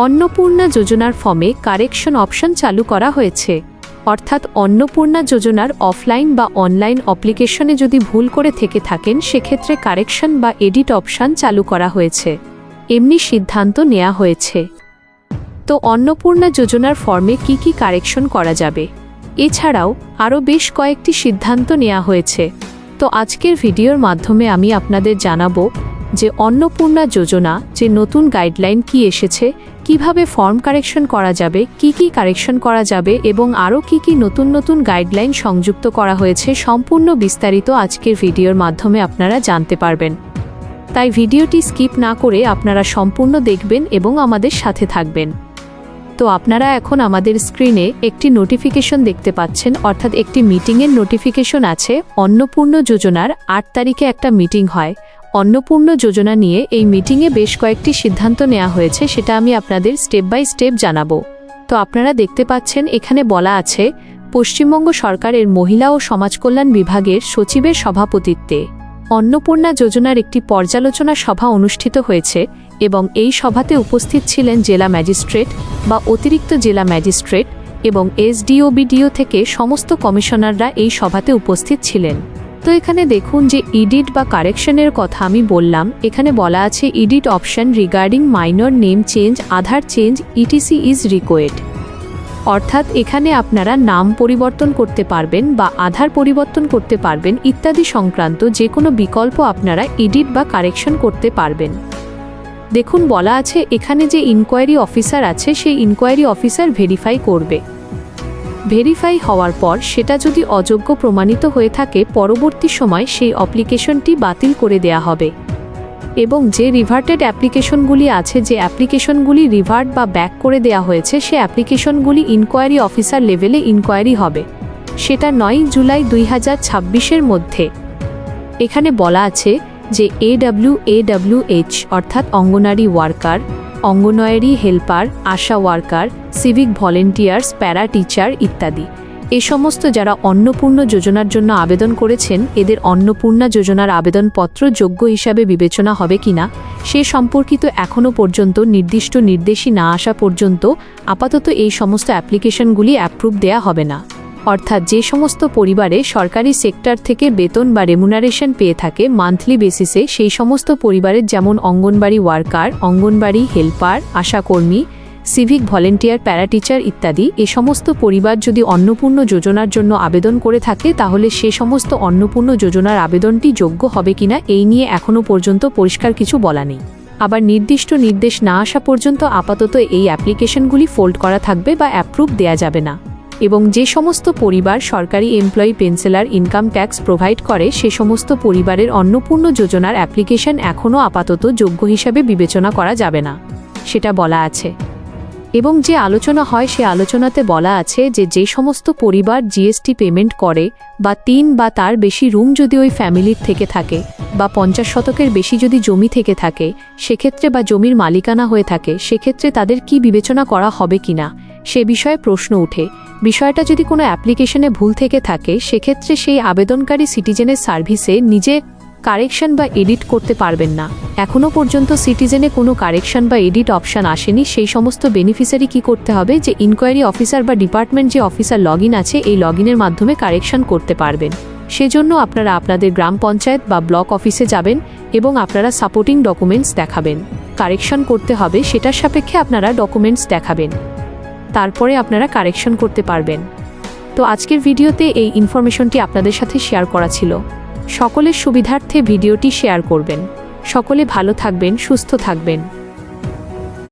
অন্নপূর্ণা যোজনার ফর্মে correction option চালু করা হয়েছে। অর্থাৎ অন্নপূর্ণা যোজনার অফলাইন বা অনলাইন অ্যাপ্লিকেশনে যদি ভুল করে থেকে থাকেন সেক্ষেত্রে কারেকশন বা এডিট অপশন চালু করা হয়েছে, এমনি সিদ্ধান্ত নেওয়া হয়েছে। তো অন্নপূর্ণা যোজনার ফর্মে কি কি কারেকশন করা যাবে, এছাড়াও আরও বেশ কয়েকটি সিদ্ধান্ত নেওয়া হয়েছে। তো আজকের ভিডিওর মাধ্যমে আমি আপনাদের জানাবো যে অন্নপূর্ণা যোজনা যে নতুন গাইডলাইন কি এসেছে, কিভাবে ফর্ম কারেকশন করা যাবে, কি কি কারেকশন করা যাবে এবং আরও কি কি নতুন নতুন গাইডলাইন সংযুক্ত করা হয়েছে, সম্পূর্ণ বিস্তারিত আজকের ভিডিওর মাধ্যমে আপনারা জানতে পারবেন। তাই ভিডিওটি স্কিপ না করে আপনারা সম্পূর্ণ দেখবেন এবং আমাদের সাথে থাকবেন। তো আপনারা এখন আমাদের স্ক্রিনে একটি নোটিফিকেশন দেখতে পাচ্ছেন, অর্থাৎ একটি মিটিংয়ের নোটিফিকেশন আছে। অন্নপূর্ণা যোজনার 8 তারিখে একটা মিটিং হয়। অন্নপূর্ণা যোজনা নিয়ে এই মিটিংয়ে বেশ কয়েকটি সিদ্ধান্ত নেওয়া হয়েছে, সেটা আমি আপনাদের স্টেপ বাই স্টেপ জানাবো। তো আপনারা দেখতে পাচ্ছেন এখানে বলা আছে, পশ্চিমবঙ্গ সরকারের মহিলা ও সমাজকল্যাণ বিভাগের সচিবের সভাপতিত্বে অন্নপূর্ণা যোজনার একটি পর্যালোচনা সভা অনুষ্ঠিত হয়েছে এবং এই সভাতে উপস্থিত ছিলেন জেলা ম্যাজিস্ট্রেট বা অতিরিক্ত জেলা ম্যাজিস্ট্রেট এবং এসডিও বিডিও থেকে সমস্ত কমিশনাররা এই সভাতে উপস্থিত ছিলেন। তো এখানে দেখুন যে এডিট বা কারেকশনের কথা আমি বললাম। এখানে বলা আছে edit option regarding minor name change, Aadhaar change etc is required. অর্থাৎ এখানে আপনারা নাম পরিবর্তন করতে পারবেন বা আধার পরিবর্তন করতে পারবেন ইত্যাদি সংক্রান্ত যে কোনো বিকল্প আপনারা এডিট বা কারেকশন করতে পারবেন। দেখুন বলা আছে এখানে যে ইনকোয়ারি অফিসার আছে সেই ইনকোয়ারি অফিসার ভেরিফাই করবে। ভেরিফাই হওয়ার পর সেটা যদি অযোগ্য প্রমাণিত হয়ে থাকে পরবর্তী সময় সেই অ্যাপ্লিকেশনটি বাতিল করে দেয়া হবে এবং যে রিভার্টেড অ্যাপ্লিকেশনগুলি আছে, যে অ্যাপ্লিকেশনগুলি রিভার্ট বা ব্যাক করে দেয়া হয়েছে, সে অ্যাপ্লিকেশনগুলি ইনকোয়ারি অফিসার লেভেলে ইনকোয়ারি হবে, সেটা 9 জুলাই 2026-এর মধ্যে। এখানে বলা আছে যে AWH অর্থাৎ Anganwadi worker, Anganwadi helper, ASHA worker, civic volunteers, para teacher ইত্যাদি এ সমস্ত যারা অন্নপূর্ণা যোজনার জন্য আবেদন করেছেন, এদের অন্নপূর্ণা যোজনার আবেদনপত্র যোগ্য হিসাবে বিবেচনা হবে কিনা সে সম্পর্কিত এখনও পর্যন্ত নির্দিষ্ট নির্দেশই না আসা পর্যন্ত আপাতত এই সমস্ত অ্যাপ্লিকেশনগুলি অ্যাপ্রুভ দেয়া হবে না। অর্থাৎ যে সমস্ত পরিবারে সরকারি সেক্টর থেকে বেতন বা রেমুনারেশন পেয়ে থাকে মান্থলি বেসিসে, সেই সমস্ত পরিবারের যেমন অঙ্গনবাড়ি ওয়ার্কার, অঙ্গনবাড়ি হেল্পার, আশাকর্মী, সিভিক ভলেন্টিয়ার, প্যারাটিচার ইত্যাদি এ সমস্ত পরিবার যদি অন্নপূর্ণা যোজনার জন্য আবেদন করে থাকে তাহলে সে সমস্ত অন্নপূর্ণা যোজনার আবেদনটি যোগ্য হবে কিনা এই নিয়ে এখনও পর্যন্ত পরিষ্কার কিছু বলা নেই। আবার নির্দিষ্ট নির্দেশ না আসা পর্যন্ত আপাতত এই অ্যাপ্লিকেশনগুলি ফোল্ড করা থাকবে বা অ্যাপ্রুভ দেয়া যাবে না। এবং যে সমস্ত পরিবার সরকারি employee pensioner income tax provide করে সে সমস্ত পরিবারের অন্নপূর্ণা যোজনার অ্যাপ্লিকেশন এখনও আপাতত যোগ্য হিসাবে বিবেচনা করা যাবে না, সেটা বলা আছে। এবং যে আলোচনা হয় সে আলোচনাতে বলা আছে যে যে সমস্ত পরিবার জিএসটি পেমেন্ট করে বা 3 বা তার বেশি রুম যদি ওই ফ্যামিলির থেকে থাকে বা 50 শতকের বেশি যদি জমি থেকে থাকে সেক্ষেত্রে বা জমির মালিকানা হয়ে থাকে সেক্ষেত্রে তাদের কি বিবেচনা করা হবে কিনা সে বিষয়ে প্রশ্ন উঠে। বিষয়টা যদি কোনো অ্যাপ্লিকেশনে ভুল থেকে থাকে সেক্ষেত্রে সেই আবেদনকারী সিটিজেনের সার্ভিসে নিজে কারেকশন বা এডিট করতে পারবেন না। এখনও পর্যন্ত সিটিজেনে কোনো কারেকশন বা এডিট অপশান আসেনি। সেই সমস্ত বেনিফিশিয়ারি কি করতে হবে যে ইনকোয়ারি অফিসার বা ডিপার্টমেন্ট যে অফিসার লগইন আছে এই লগইনের মাধ্যমে কারেকশন করতে পারবেন। সেজন্য আপনারা আপনাদের গ্রাম পঞ্চায়েত বা ব্লক অফিসে যাবেন এবং আপনারা সাপোর্টিং ডকুমেন্টস দেখাবেন। কারেকশন করতে হবে সেটার সাপেক্ষে আপনারা ডকুমেন্টস দেখাবেন, তারপরে আপনারা কারেকশন করতে পারবেন। তো আজকের ভিডিওতে এই ইনফরমেশনটি আপনাদের সাথে শেয়ার করা ছিল। সকলের সুবিধার্থে ভিডিওটি শেয়ার করবেন। সকলে ভালো থাকবেন, সুস্থ থাকবেন।